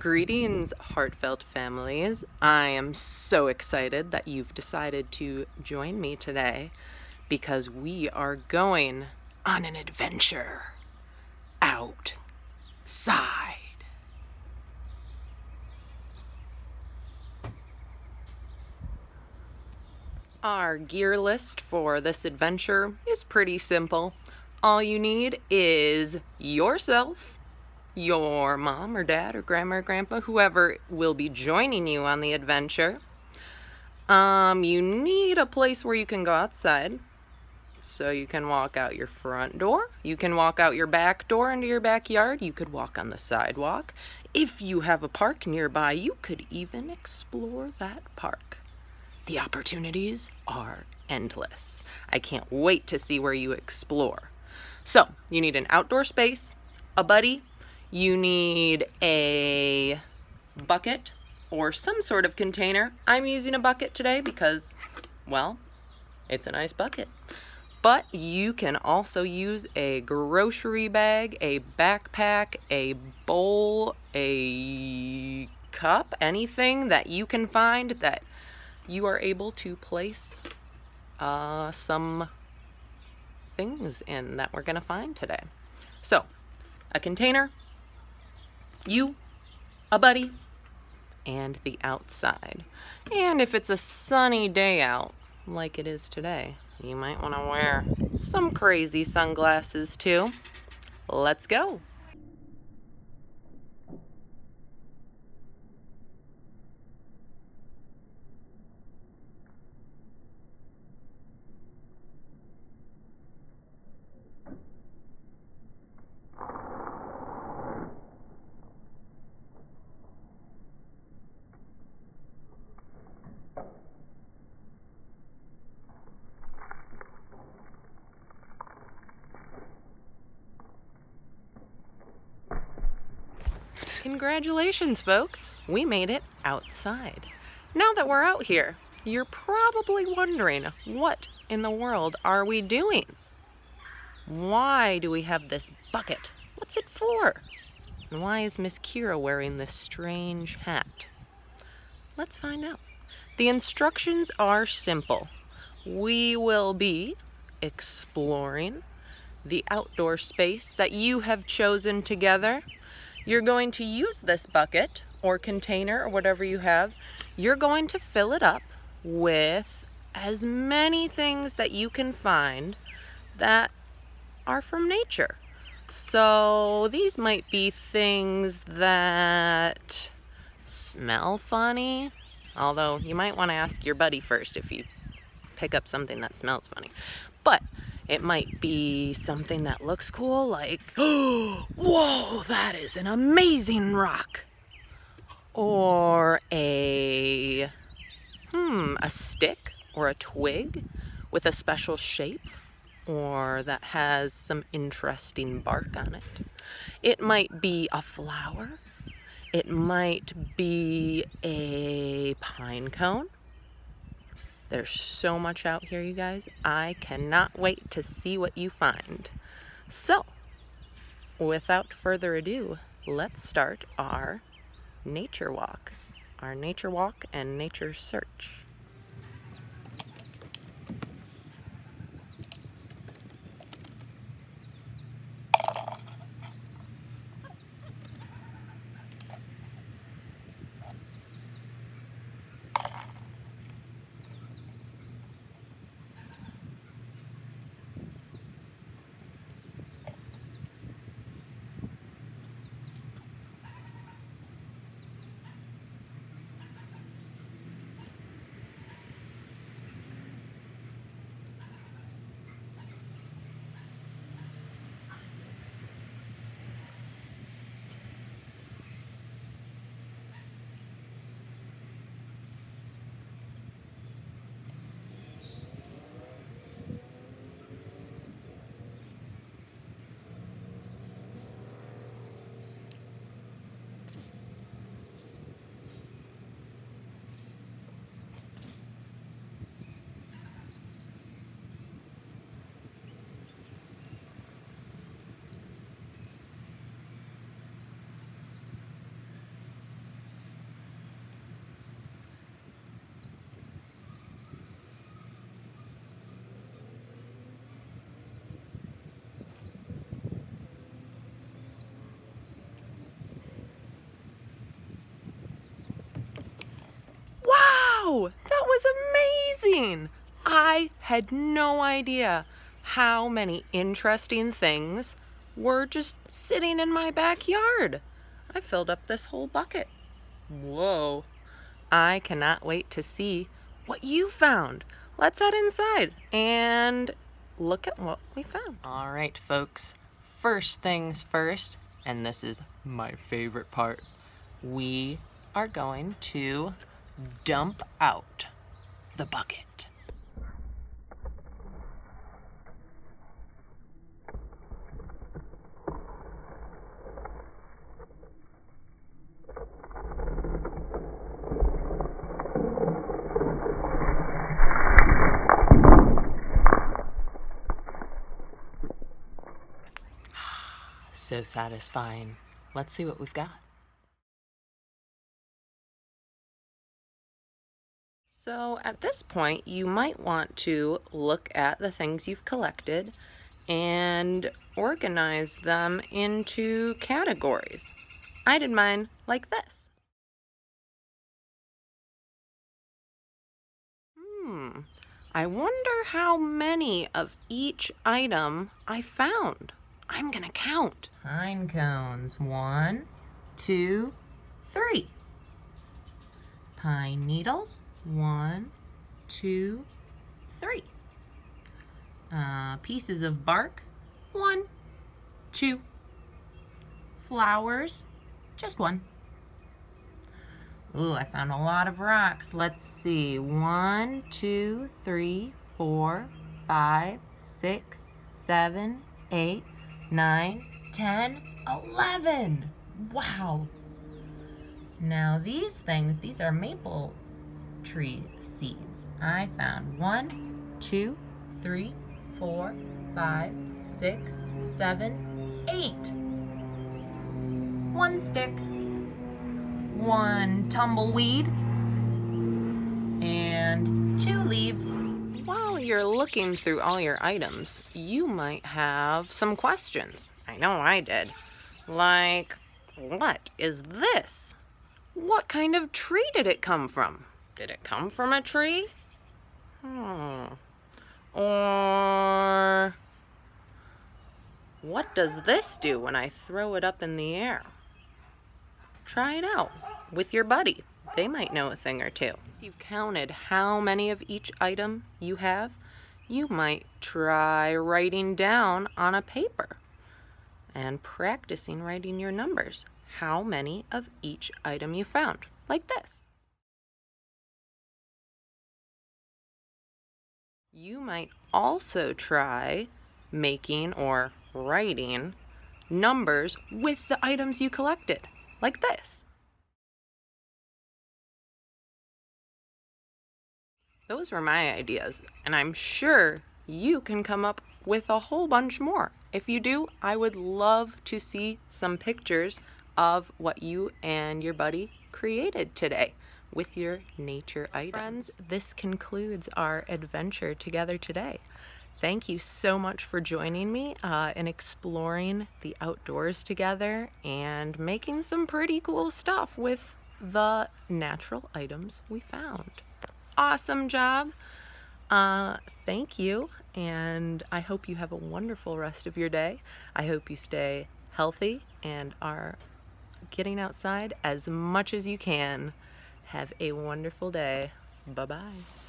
Greetings, Heartfelt families. I am so excited that you've decided to join me today because we are going on an adventure outside. Our gear list for this adventure is pretty simple. All you need is yourself, your mom or dad or grandma or grandpa, whoever will be joining you on the adventure. You need a place where you can go outside. So you can walk out your front door. You can walk out your back door into your backyard. You could walk on the sidewalk. If you have a park nearby, you could even explore that park. The opportunities are endless. I can't wait to see where you explore. So you need an outdoor space, a buddy. You need a bucket or some sort of container. I'm using a bucket today because, well, it's a nice bucket. But you can also use a grocery bag, a backpack, a bowl, a cup, anything that you can find that you are able to place some things in that we're going to find today. So, a container, you, a buddy, and the outside. And if it's a sunny day out, like it is today, you might want to wear some crazy sunglasses too. Let's go. Congratulations, folks. We made it outside. Now that we're out here, you're probably wondering, what in the world are we doing? Why do we have this bucket? What's it for? And why is Miss Kira wearing this strange hat? Let's find out. The instructions are simple. We will be exploring the outdoor space that you have chosen together. You're going to use this bucket or container or whatever you have. You're going to fill it up with as many things that you can find that are from nature. So these might be things that smell funny, although you might want to ask your buddy first if you pick up something that smells funny. But it might be something that looks cool, like, oh, whoa, that is an amazing rock. Or a stick or a twig with a special shape, or that has some interesting bark on it. It might be a flower. It might be a pine cone. There's so much out here, you guys. I cannot wait to see what you find. So, without further ado, let's start our nature walk and nature search. Wow, that was amazing! I had no idea how many interesting things were just sitting in my backyard. I filled up this whole bucket. Whoa. I cannot wait to see what you found. Let's head inside and look at what we found. All right, folks. First things first, and this is my favorite part. We are going to dump out the bucket. So satisfying. Let's see what we've got. So at this point, you might want to look at the things you've collected and organize them into categories. I did mine like this. I wonder how many of each item I found. I'm gonna count. Pine cones, 1, 2, 3. Pine needles, 1, 2, 3. Pieces of bark, 1, 2. Flowers, just 1. Ooh, I found a lot of rocks. Let's see. 1, 2, 3, 4, 5, 6, 7, 8, 9, 10, 11. Wow. Now these things, these are maple tree seeds. I found 1, 2, 3, 4, 5, 6, 7, 8. 1 stick, 1 tumbleweed, and 2 leaves. While you're looking through all your items, you might have some questions. I know I did. Like, what is this? What kind of tree did it come from? Did it come from a tree? Or what does this do when I throw it up in the air? Try it out with your buddy. They might know a thing or two. Once you've counted how many of each item you have, you might try writing down on a paper and practicing writing your numbers. How many of each item you found, like this. You might also try making or writing numbers with the items you collected, like this. Those were my ideas, and I'm sure you can come up with a whole bunch more. If you do, I would love to see some pictures of what you and your buddy created today with your nature items. Friends, this concludes our adventure together today. Thank you so much for joining me in exploring the outdoors together and making some pretty cool stuff with the natural items we found. Awesome job. Thank you, and I hope you have a wonderful rest of your day. I hope you stay healthy and are getting outside as much as you can. Have a wonderful day. Bye-bye.